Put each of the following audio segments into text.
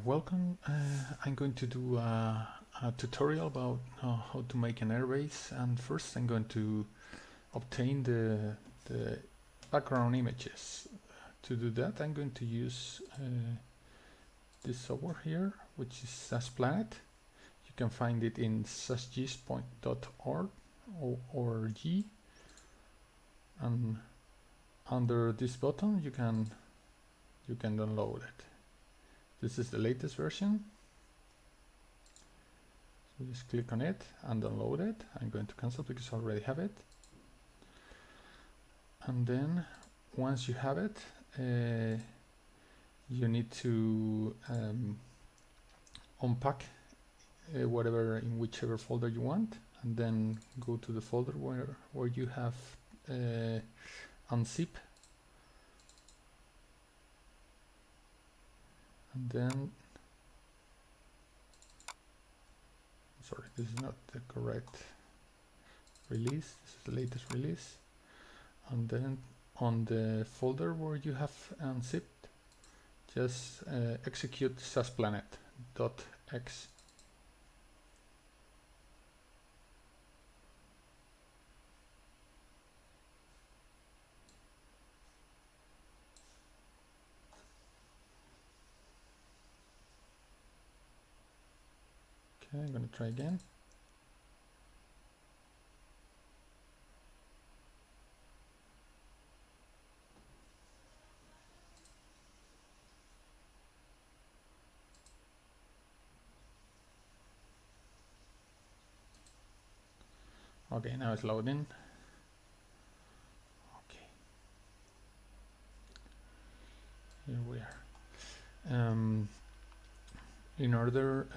Welcome. I'm going to do a tutorial about how to make an airbase, and first I'm going to obtain the background images. To do that, I'm going to use this software here, which is SASPlanet. You can find it in sasgis.org or G, and under this button you can download it. This is the latest version, so just click on it and download it. I'm going to cancel because I already have it. And then once you have it, you need to unpack whatever in whichever folder you want, and then go to the folder where you have unzip, and then sorry, this is not the correct release, this is the latest release. And then on the folder where you have unzipped, just execute sasplanet.x. Okay, I'm going to try again. Okay, now it's loading. Okay, here we are. In order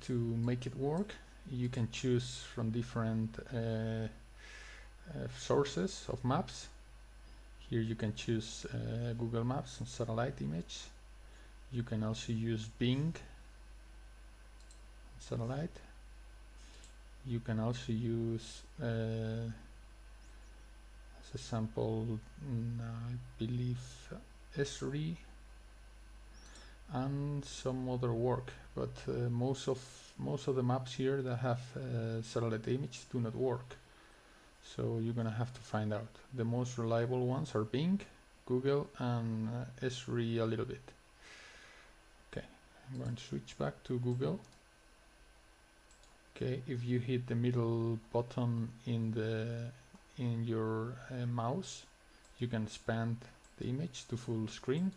to make it work, you can choose from different sources of maps. Here you can choose Google Maps and satellite image. You can also use Bing satellite. You can also use as a sample, I believe, Esri and some other work, but most of the maps here that have satellite image do not work. So you're gonna have to find out. The most reliable ones are Bing, Google, and Esri a little bit. Okay, I'm going to switch back to Google. Okay, if you hit the middle button in your mouse, you can expand the image to full screen.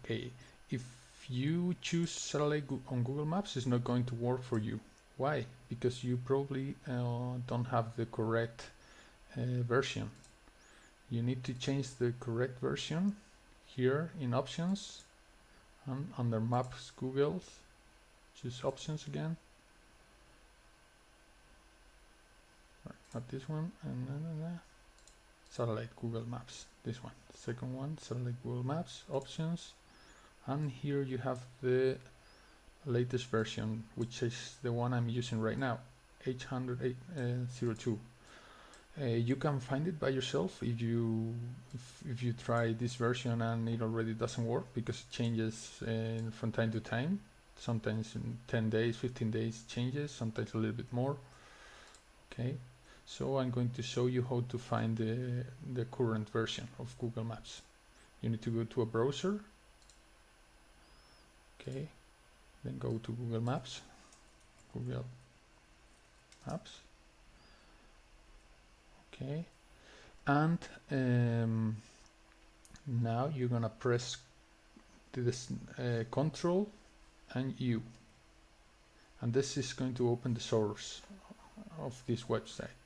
Okay, if you choose satellite on Google Maps, it's not going to work for you. Why? Because you probably don't have the correct version. You need to change the correct version here in options, and under Maps Google, choose options again. Not this one, and satellite Google Maps, this one, the second one, satellite Google Maps, options, and here you have the latest version, which is the one I'm using right now, 802. You can find it by yourself if you try this version and it already doesn't work, because it changes from time to time. Sometimes in 10 days, 15 days changes, sometimes a little bit more. Okay, so I'm going to show you how to find the current version of Google Maps. You need to go to a browser. Okay, then go to Google Maps, Google Maps. Okay, and now you're gonna press this Control and U, and this is going to open the source of this website.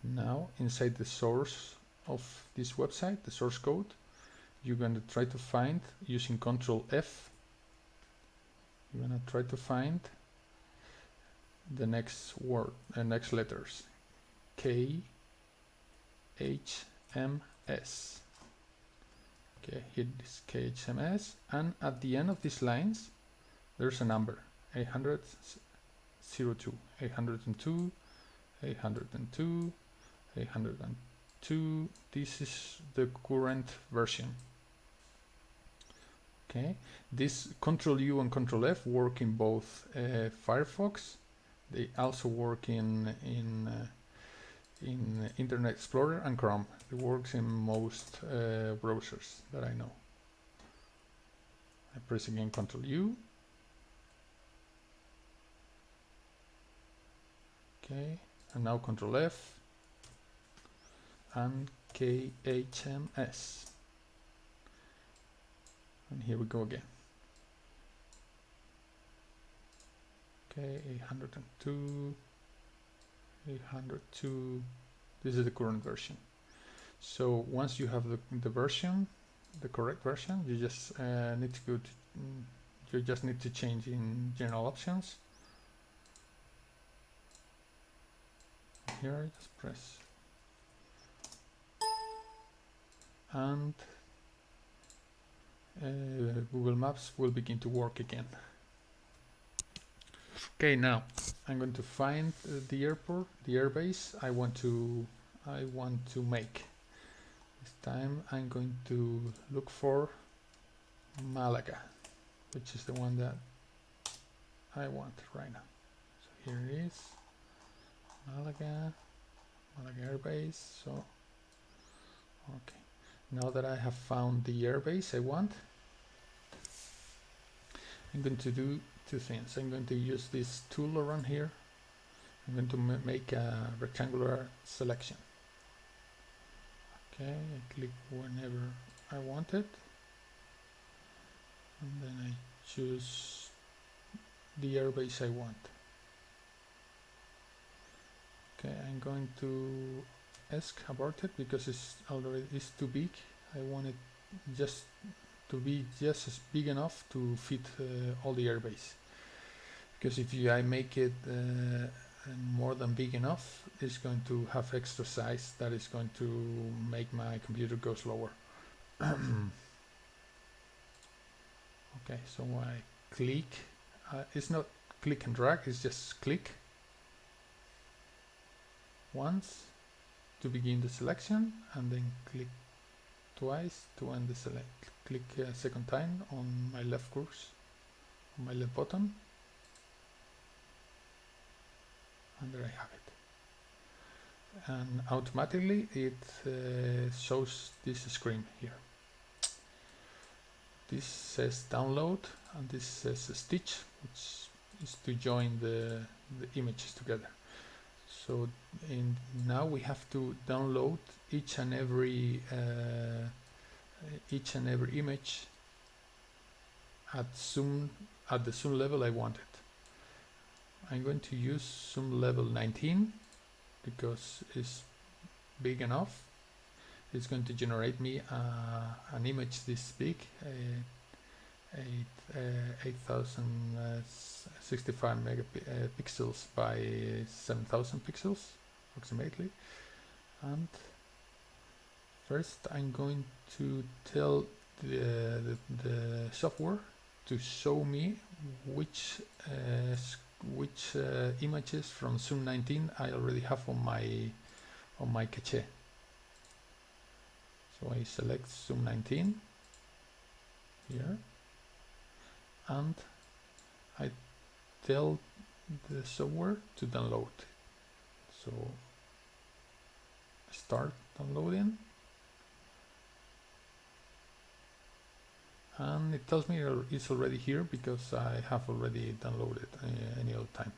Now inside the source of this website, the source code, you're going to try to find, using Control F, you're going to try to find the next word, next letters, K, H, M, S. Okay, hit this KHMS, and at the end of these lines there's a number, 802, 802, 802, 802. This is the current version. Okay, this Control U and Control F work in both Firefox. They also work in Internet Explorer and Chrome. It works in most browsers that I know. I press again Control U. Okay, and now Control F and KHMS. And here we go again. Okay, 802, 802. This is the current version. So once you have the version, the correct version, you just need to go to, you just need to change in general options. Here, just press, and Google Maps will begin to work again. Okay, now I'm going to find the airport, the airbase I want to make. This time I'm going to look for Malaga, which is the one that I want right now. So here it is, Malaga airbase. So okay, now that I have found the airbase I want, I'm going to do two things. I'm going to use this tool around here. I'm going to make a rectangular selection. Okay, I click whenever I want it, and then I choose the airbase I want. Okay, I'm going to ask about it because it's too big. I want it just to be just as big enough to fit all the airbase. Because if I make it more than big enough, it's going to have extra size that is going to make my computer go slower. Okay, so I click. It's not click and drag, it's just click once to begin the selection, and then click twice to end the select. Click a second time on my left cursor, on my left button, and there I have it. And automatically it shows this screen here. This says download, and this says stitch, which is to join the images together. So now we have to download each and every image at the zoom level I want it. I'm going to use zoom level 19 because it's big enough. It's going to generate me an image this big, 8065 megapixels by 7000 pixels approximately. And first I'm going to tell the software to show me which images from zoom 19 I already have on my cache. So I select zoom 19 here, and I tell the software to download. So start downloading, and it tells me it's already here because I have already downloaded any other time.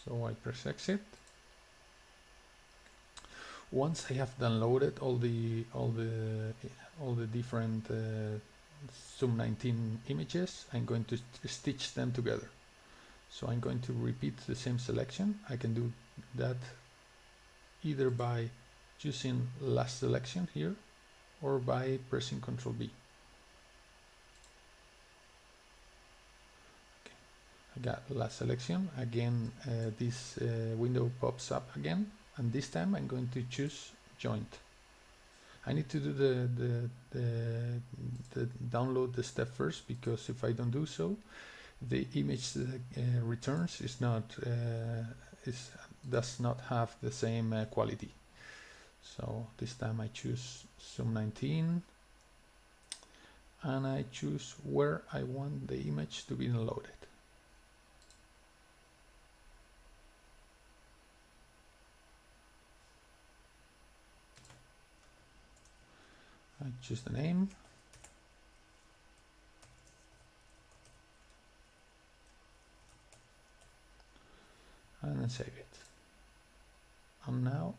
So I press exit. Once I have downloaded all the different zoom 19 images, I'm going to stitch them together. So I'm going to repeat the same selection. I can do that either by choosing last selection here or by pressing Ctrl B. Okay. I got last selection. Again, this window pops up again, and this time I'm going to choose joint. I need to do the download the step first, because if I don't do so, the image returns does not have the same quality. So this time I choose zoom 19, and I choose where I want the image to be loaded. I choose the name, and then save it. And now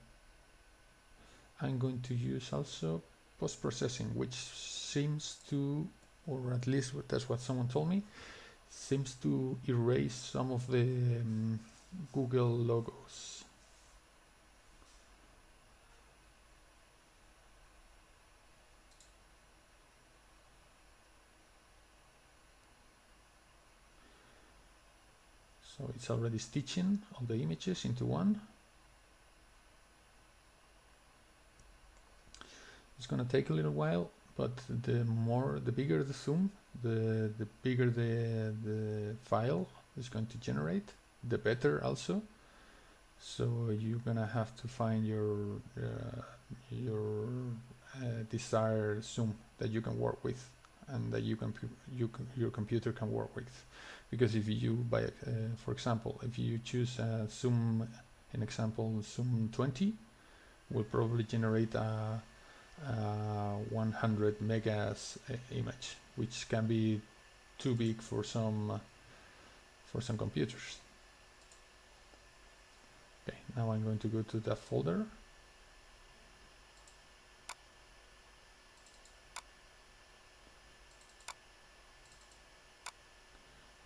I'm going to use also post-processing, which seems to, or at least that's what someone told me, seems to erase some of the Google logos. So it's already stitching all the images into one. It's going to take a little while, but the bigger the zoom, the bigger the file is going to generate, the better also. So you're gonna have to find your desired zoom that you can work with, and that your computer can work with. Because if you for example, if you choose a zoom, in example zoom 20, will probably generate a 100 megas image, which can be too big for some computers. Okay, now I'm going to go to that folder.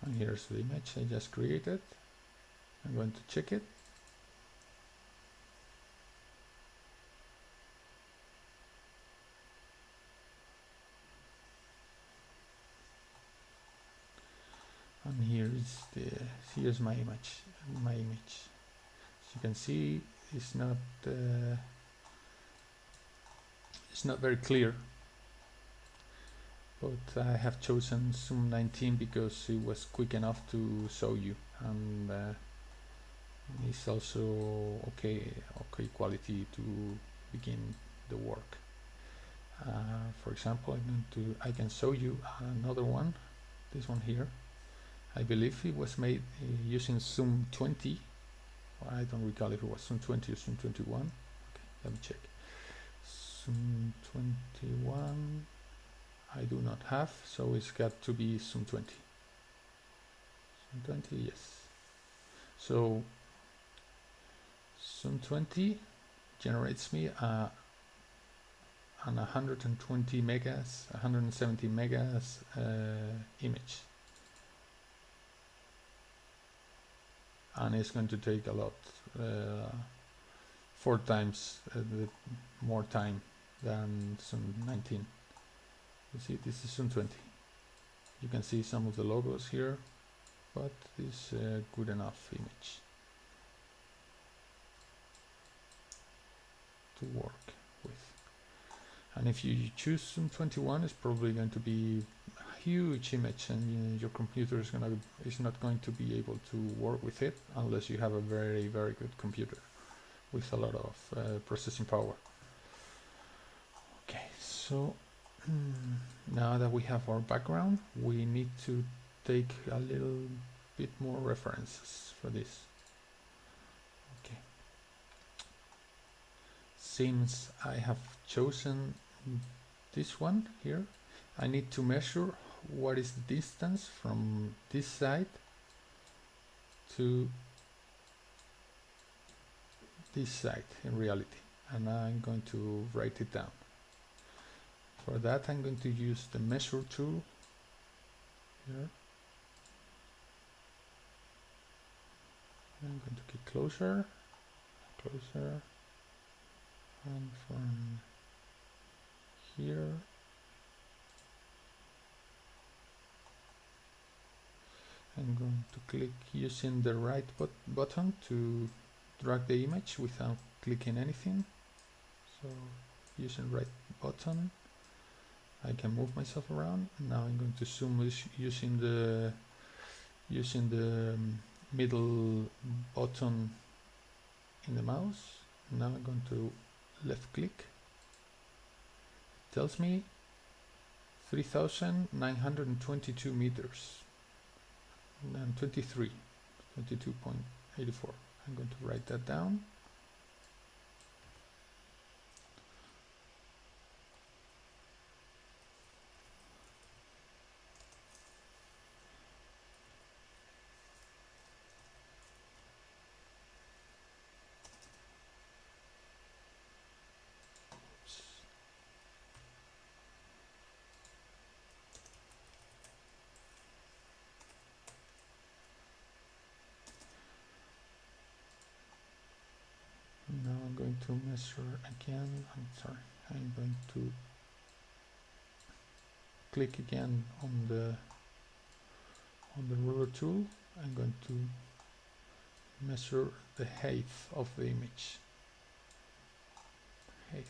And here's the image I just created. I'm going to check it. And here's my image. As you can see, it's not very clear, but I have chosen zoom 19 because it was quick enough to show you, and it's also okay quality to begin the work. For example, I can show you another one, this one here. I believe it was made using zoom 20. I don't recall if it was zoom 20 or zoom 21. Okay, let me check. Zoom 21 I do not have, so it's got to be zoom 20. Zoom 20, yes. So zoom 20 generates me an 120 megas, 170 megas image. And it's going to take a lot, 4 times more time than zoom 19. You see, this is zoom 20. You can see some of the logos here, but it's a good enough image to work with. And if you choose zoom 21, it's probably going to be huge image, and your computer is not going to be able to work with it unless you have a very good computer with a lot of processing power. Okay, so now that we have our background, we need to take a little bit more references for this. Okay, since I have chosen this one here, I need to measure what is the distance from this side to this side in reality, and I'm going to write it down. For that, I'm going to use the measure tool here. I'm going to get closer, and from here I'm going to click using the right button to drag the image without clicking anything. So using right button, I can move myself around. Now I'm going to zoom using the middle button in the mouse. Now I'm going to left click. It tells me 3,922 meters and 22.84. I'm going to write that down. Now I'm going to measure again. I'm sorry. I'm going to click again on the ruler tool. I'm going to measure the height of the image. Height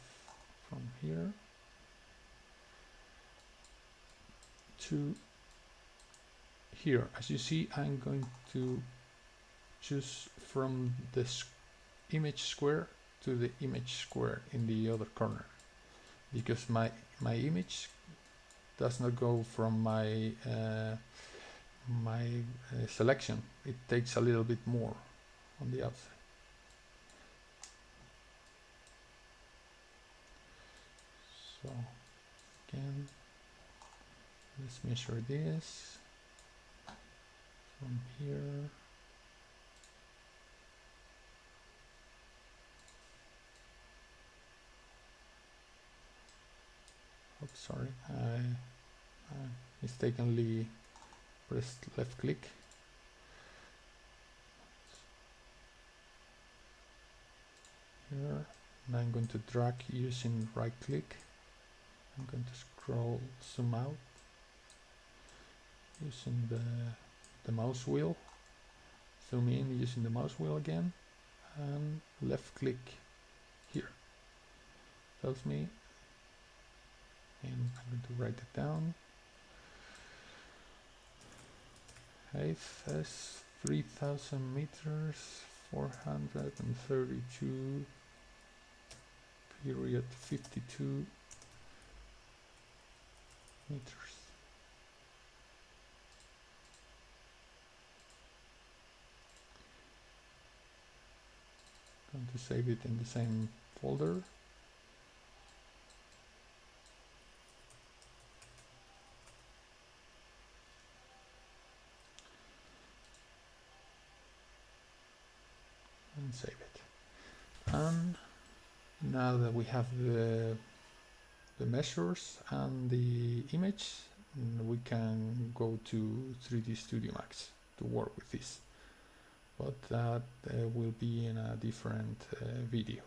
from here to here. As you see, I'm going to choose from the image square to the image square in the other corner, because my image does not go from my selection. It takes a little bit more on the outside. So again, let's measure this from here. Oh, sorry, I mistakenly pressed left click. Here, and I'm going to drag using right click. I'm going to scroll, zoom out using the mouse wheel, zoom in using the mouse wheel again, and left click here. Tells me, and I'm going to write it down. Height is 3,000 meters, 432, period 52 meters. Going to save it in the same folder. And save it. And now that we have the measures and the image, we can go to 3D Studio Max to work with this. But that will be in a different video.